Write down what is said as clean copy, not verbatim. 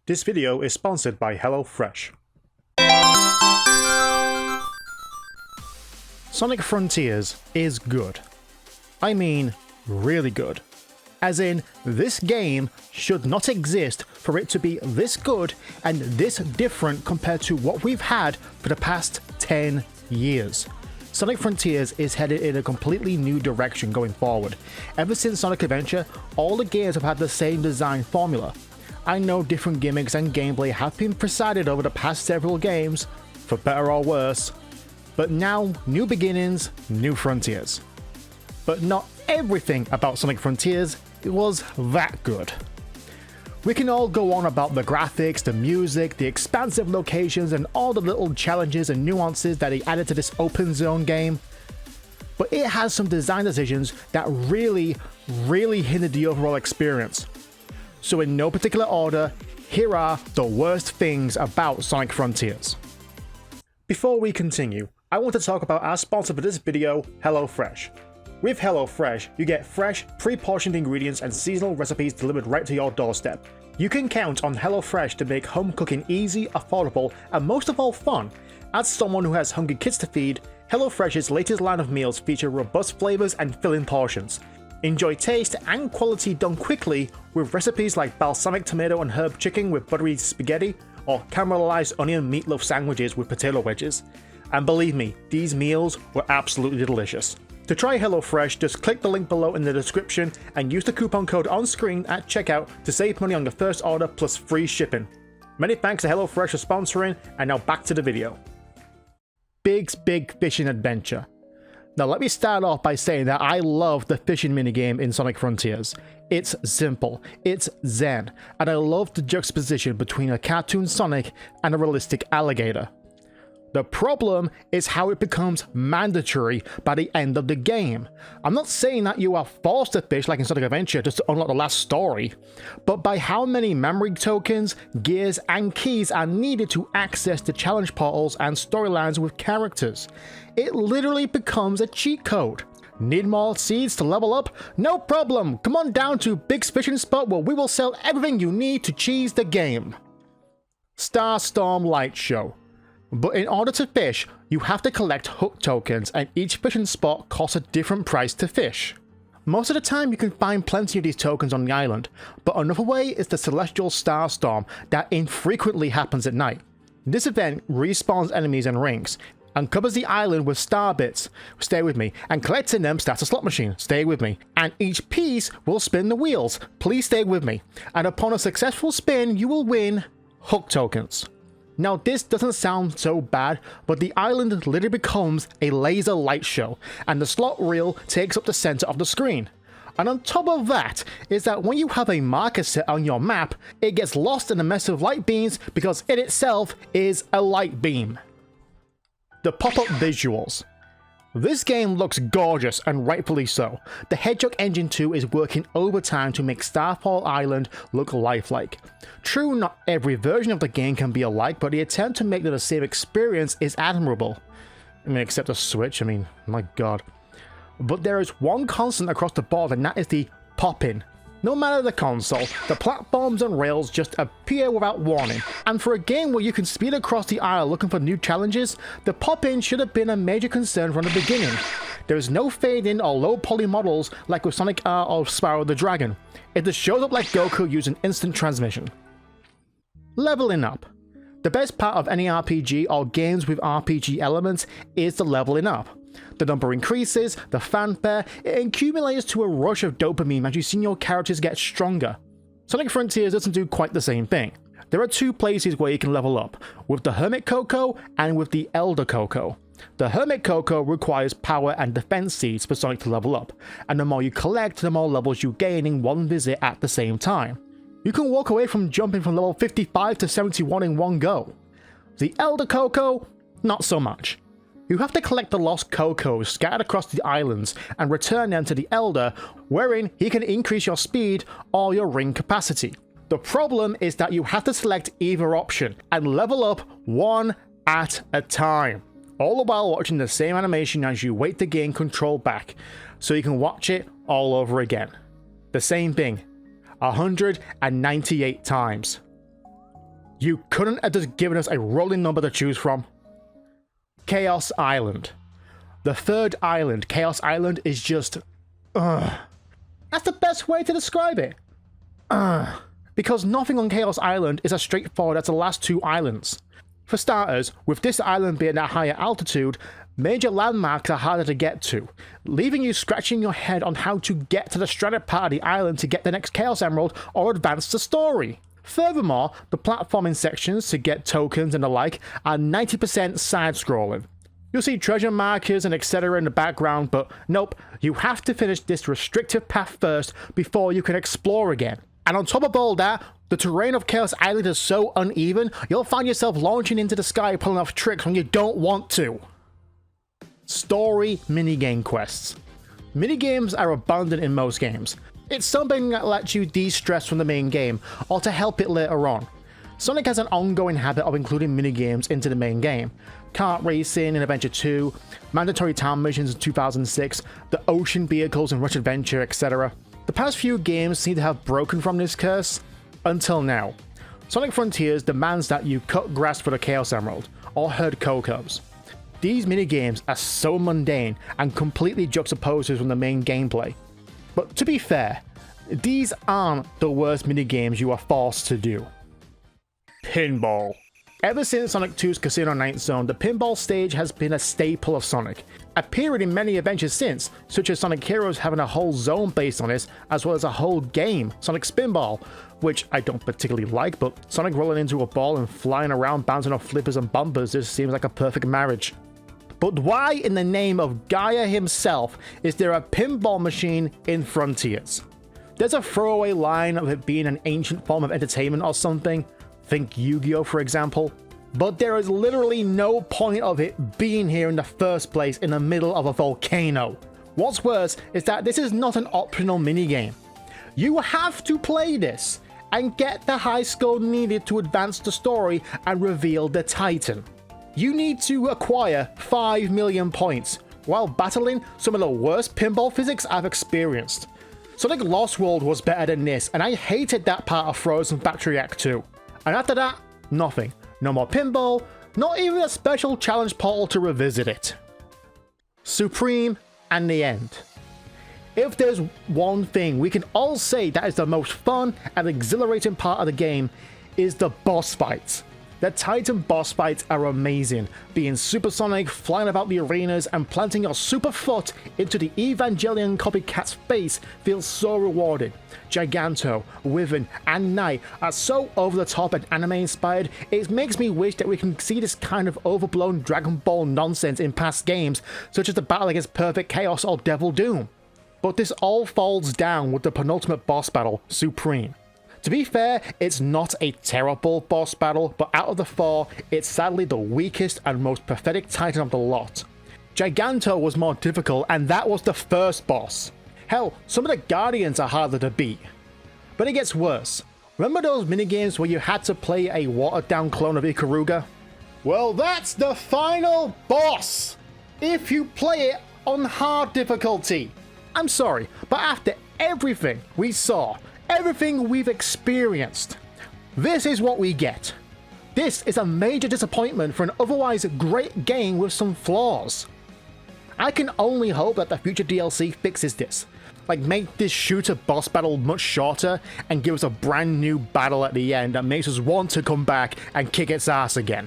This video is sponsored by HelloFresh. Sonic Frontiers is good. I mean, really good. As in, this game should not exist for it to be this good and this different compared to what we've had for the past 10 years. Sonic Frontiers is headed in a completely new direction going forward. Ever since Sonic Adventure, all the games have had the same design formula. I know different gimmicks and gameplay have been presided over the past several games, for better or worse, but now new beginnings, new frontiers. But not everything about Sonic Frontiers was that good. We can all go on about the graphics, the music, the expansive locations, and all the little challenges and nuances that they added to this open zone game, but it has some design decisions that really hindered the overall experience. So in no particular order, here are the worst things about Sonic Frontiers. Before we continue, I want to talk about our sponsor for this video, HelloFresh. With HelloFresh, you get fresh, pre-portioned ingredients and seasonal recipes delivered right to your doorstep. You can count on HelloFresh to make home cooking easy, affordable, and most of all fun. As someone who has hungry kids to feed, HelloFresh's latest line of meals feature robust flavors and filling portions. Enjoy taste and quality done quickly with recipes like balsamic tomato and herb chicken with buttery spaghetti, or caramelized onion meatloaf sandwiches with potato wedges. And believe me, these meals were absolutely delicious. To try HelloFresh, just click the link below in the description and use the coupon code on screen at checkout to save money on your first order plus free shipping. Many thanks to HelloFresh for sponsoring, and now back to the video. Big's Big Fishing Adventure. Now let me start off by saying that I love the fishing minigame in Sonic Frontiers. It's simple, it's zen, and I love the juxtaposition between a cartoon Sonic and a realistic alligator. The problem is how it becomes mandatory by the end of the game. I'm not saying that you are forced to fish like in Sonic Adventure just to unlock the last story, but by how many memory tokens, gears, and keys are needed to access the challenge portals and storylines with characters. It literally becomes a cheat code. Need more seeds to level up? No problem! Come on down to Big's Fishing Spot where we will sell everything you need to cheese the game. Starstorm Light Show. But in order to fish, you have to collect hook tokens, and each fishing spot costs a different price to fish. Most of the time you can find plenty of these tokens on the island, but another way is the Celestial Starstorm that infrequently happens at night. This event respawns enemies and rings, and covers the island with star bits, stay with me, and collecting them starts a slot machine, stay with me, and each piece will spin the wheels, please stay with me, and upon a successful spin you will win hook tokens. Now this doesn't sound so bad, but the island literally becomes a laser light show, and the slot reel takes up the center of the screen. And on top of that is that when you have a marker set on your map, it gets lost in a mess of light beams because it itself is a light beam. The pop-up visuals. This game looks gorgeous, and rightfully so. The Hedgehog Engine 2 is working overtime to make Starfall Island look lifelike. True, not every version of the game can be alike, but the attempt to make it the same experience is admirable. I mean, except the Switch, my god. But there is one constant across the board, and that is the pop-in. No matter the console, the platforms and rails just appear without warning, and for a game where you can speed across the aisle looking for new challenges, the pop-in should have been a major concern from the beginning. There is no fade-in or low-poly models like with Sonic R or Spyro the Dragon. It just shows up like Goku using instant transmission. Leveling up. The best part of any RPG or games with RPG elements is the leveling up. The number increases, the fanfare, it accumulates to a rush of dopamine as you see your characters get stronger. Sonic Frontiers doesn't do quite the same thing. There are two places where you can level up, with the Hermit Coco and with the Elder Coco. The Hermit Coco requires power and defense seeds for Sonic to level up, and the more you collect, the more levels you gain in one visit at the same time. You can walk away from jumping from level 55 to 71 in one go. The Elder Coco, not so much. You have to collect the lost Cocos scattered across the islands and return them to the Elder, wherein he can increase your speed or your ring capacity. The problem is that you have to select either option and level up one at a time, all the while watching the same animation as you wait to gain control back, so you can watch it all over again. The same thing, 198 times. You couldn't have just given us a rolling number to choose from. Chaos Island. The third island, Chaos Island, is just... That's the best way to describe it. Because nothing on Chaos Island is as straightforward as the last two islands. For starters, with this island being at higher altitude, major landmarks are harder to get to, leaving you scratching your head on how to get to the stranded part of the island to get the next Chaos Emerald or advance the story. Furthermore, the platforming sections to get tokens and the like are 90% side-scrolling. You'll see treasure markers and etc. in the background, but nope, you have to finish this restrictive path first before you can explore again. And on top of all that, the terrain of Chaos Island is so uneven, you'll find yourself launching into the sky pulling off tricks when you don't want to. Story minigame quests. Minigames are abundant in most games. It's something that lets you de-stress from the main game, or to help it later on. Sonic has an ongoing habit of including minigames into the main game. Kart racing in Adventure 2, mandatory town missions in 2006, the ocean vehicles in Rush Adventure, etc. The past few games seem to have broken from this curse, until now. Sonic Frontiers demands that you cut grass for the Chaos Emerald, or herd Cocos. These minigames are so mundane and completely juxtaposed from the main gameplay. But to be fair, these aren't the worst minigames you are forced to do. Pinball. Ever since Sonic 2's Casino Night Zone, the pinball stage has been a staple of Sonic, appearing in many adventures since, such as Sonic Heroes having a whole zone based on it, as well as a whole game, Sonic Spinball, which I don't particularly like, but Sonic rolling into a ball and flying around bouncing off flippers and bumpers just seems like a perfect marriage. But why in the name of Gaia himself is there a pinball machine in Frontiers? There's a throwaway line of it being an ancient form of entertainment or something, think Yu-Gi-Oh for example, but there is literally no point of it being here in the first place in the middle of a volcano. What's worse is that this is not an optional minigame. You have to play this and get the high score needed to advance the story and reveal the Titan. You need to acquire 5 million points while battling some of the worst pinball physics I've experienced. Sonic Lost World was better than this, and I hated that part of Frozen Factory Act 2. And after that, nothing. No more pinball, not even a special challenge portal to revisit it. Supreme and the end. If there's one thing we can all say that is the most fun and exhilarating part of the game, is the boss fights. The Titan boss fights are amazing, being supersonic, flying about the arenas, and planting your super foot into the Evangelion copycat's face feels so rewarding. Giganto, Wyvern, and Knight are so over the top and anime inspired, it makes me wish that we can see this kind of overblown Dragon Ball nonsense in past games, such as the battle against Perfect Chaos or Devil Doom. But this all falls down with the penultimate boss battle, Supreme. To be fair, it's not a terrible boss battle, but out of the four, it's sadly the weakest and most pathetic Titan of the lot. Giganto was more difficult, and that was the first boss. Hell, some of the Guardians are harder to beat. But it gets worse. Remember those minigames where you had to play a watered-down clone of Ikaruga? Well, that's the final boss! If you play it on hard difficulty. I'm sorry, but after everything we saw, everything we've experienced, this is what we get. This is a major disappointment for an otherwise great game with some flaws. I can only hope that the future DLC fixes this, like make this shooter boss battle much shorter and give us a brand new battle at the end that makes us want to come back and kick its ass again.